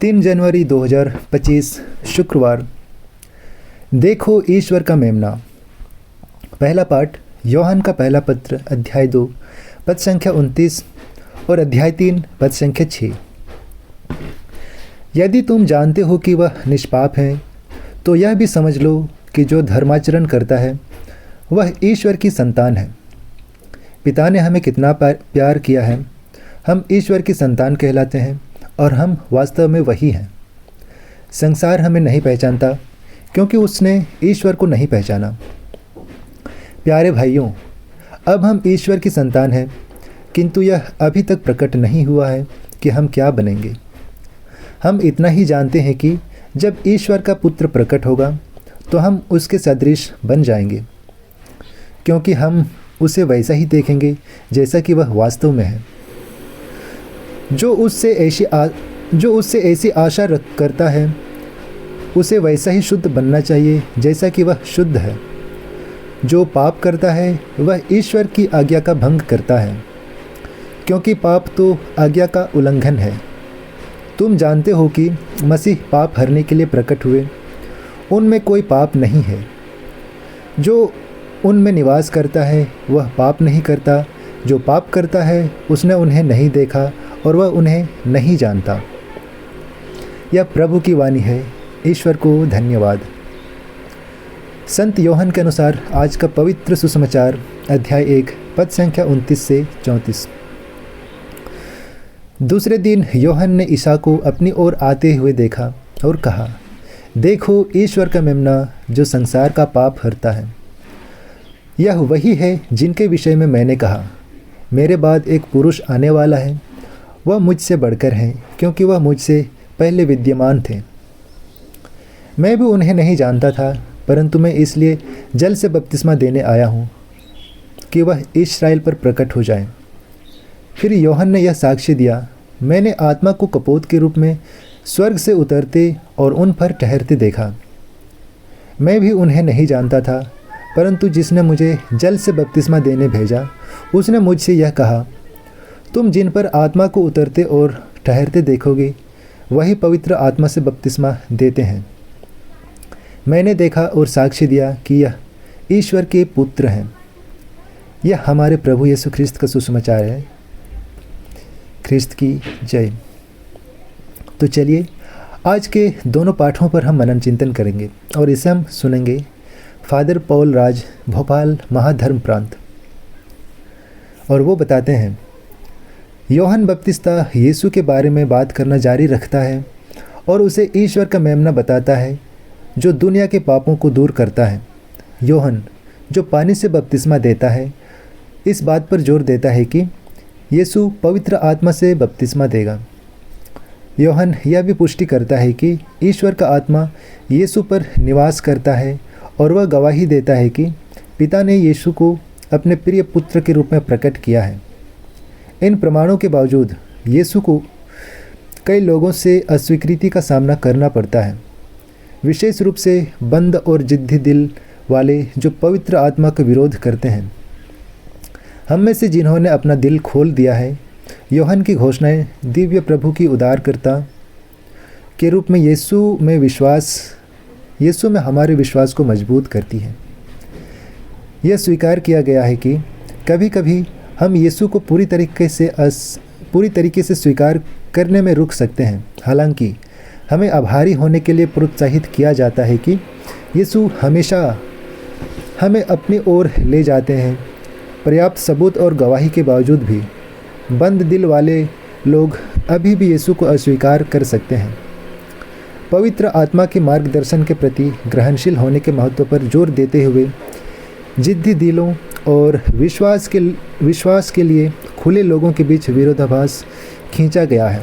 3 जनवरी 2025 शुक्रवार। देखो ईश्वर का मेमना। पहला पाठ यूहन्ना का पहला पत्र अध्याय 2 पद संख्या 29 और अध्याय 3 पद संख्या 6। यदि तुम जानते हो कि वह निष्पाप हैं, तो यह भी समझ लो कि जो धर्माचरण करता है वह ईश्वर की संतान है। पिता ने हमें कितना प्यार किया है, हम ईश्वर की संतान कहलाते हैं और हम वास्तव में वही हैं। संसार हमें नहीं पहचानता क्योंकि उसने ईश्वर को नहीं पहचाना। प्यारे भाइयों, अब हम ईश्वर की संतान हैं, किंतु यह अभी तक प्रकट नहीं हुआ है कि हम क्या बनेंगे। हम इतना ही जानते हैं कि जब ईश्वर का पुत्र प्रकट होगा तो हम उसके सदृश बन जाएंगे, क्योंकि हम उसे वैसा ही देखेंगे जैसा कि वह वास्तव में है। जो उससे ऐसी आशा करता है उसे वैसा ही शुद्ध बनना चाहिए जैसा कि वह शुद्ध है। जो पाप करता है वह ईश्वर की आज्ञा का भंग करता है, क्योंकि पाप तो आज्ञा का उल्लंघन है। तुम जानते हो कि मसीह पाप हरने के लिए प्रकट हुए। उनमें कोई पाप नहीं है। जो उनमें निवास करता है वह पाप नहीं करता। जो पाप करता है उसने उन्हें नहीं देखा और वह उन्हें नहीं जानता। यह प्रभु की वाणी है। ईश्वर को धन्यवाद। संत यूहन्ना के अनुसार आज का पवित्र सुसमाचार अध्याय 1 पद संख्या 29 से 34। दूसरे दिन यूहन्ना ने ईसा को अपनी ओर आते हुए देखा और कहा, देखो ईश्वर का मेमना जो संसार का पाप हरता है। यह वही है जिनके विषय में मैंने कहा, मेरे बाद एक पुरुष आने वाला है, वह मुझसे बढ़कर है क्योंकि वह मुझसे पहले विद्यमान थे। मैं भी उन्हें नहीं जानता था, परंतु मैं इसलिए जल से बपतिस्मा देने आया हूँ कि वह इस्राएल पर प्रकट हो जाए। फिर यूहन्ना ने यह साक्ष्य दिया, मैंने आत्मा को कपोत के रूप में स्वर्ग से उतरते और उन पर ठहरते देखा। मैं भी उन्हें नहीं जानता था, परंतु जिसने मुझे जल से बपतिस्मा देने भेजा उसने मुझसे यह कहा, तुम जिन पर आत्मा को उतरते और ठहरते देखोगे वही पवित्र आत्मा से बपतिस्मा देते हैं। मैंने देखा और साक्ष्य दिया कि यह ईश्वर के पुत्र हैं। यह हमारे प्रभु यीशु ख्रिस्त का सुसमाचार है। ख्रिस्त की जय। तो चलिए आज के दोनों पाठों पर हम मनन चिंतन करेंगे और इसे हम सुनेंगे फादर पॉल राज, भोपाल महाधर्म प्रांत। और वो बताते हैं, यूहन्ना बपतिस्ता यीशु के बारे में बात करना जारी रखता है और उसे ईश्वर का मेमना बताता है जो दुनिया के पापों को दूर करता है। यूहन्ना जो पानी से बपतिस्मा देता है, इस बात पर जोर देता है कि यीशु पवित्र आत्मा से बपतिस्मा देगा। यूहन्ना यह भी पुष्टि करता है कि ईश्वर का आत्मा यीशु पर निवास करता है और वह गवाही देता है कि पिता ने यीशु को अपने प्रिय पुत्र के रूप में प्रकट किया है। इन प्रमाणों के बावजूद यीशु को कई लोगों से अस्वीकृति का सामना करना पड़ता है, विशेष रूप से बंद और जिद्दी दिल वाले जो पवित्र आत्मा का विरोध करते हैं। हम में से जिन्होंने अपना दिल खोल दिया है, यूहन्ना की घोषणाएं दिव्य प्रभु की उद्धारकर्ता के रूप में यीशु में हमारे विश्वास को मजबूत करती है। यह स्वीकार किया गया है कि कभी कभी हम यीशु को पूरी तरीके से स्वीकार करने में रुक सकते हैं। हालांकि हमें आभारी होने के लिए प्रोत्साहित किया जाता है कि यीशु हमेशा हमें अपनी ओर ले जाते हैं। पर्याप्त सबूत और गवाही के बावजूद भी बंद दिल वाले लोग अभी भी यीशु को अस्वीकार कर सकते हैं। पवित्र आत्मा के मार्गदर्शन के प्रति ग्रहणशील होने के महत्व पर जोर देते हुए जिद्दी दिलों और विश्वास के लिए खुले लोगों के बीच विरोधाभास खींचा गया है।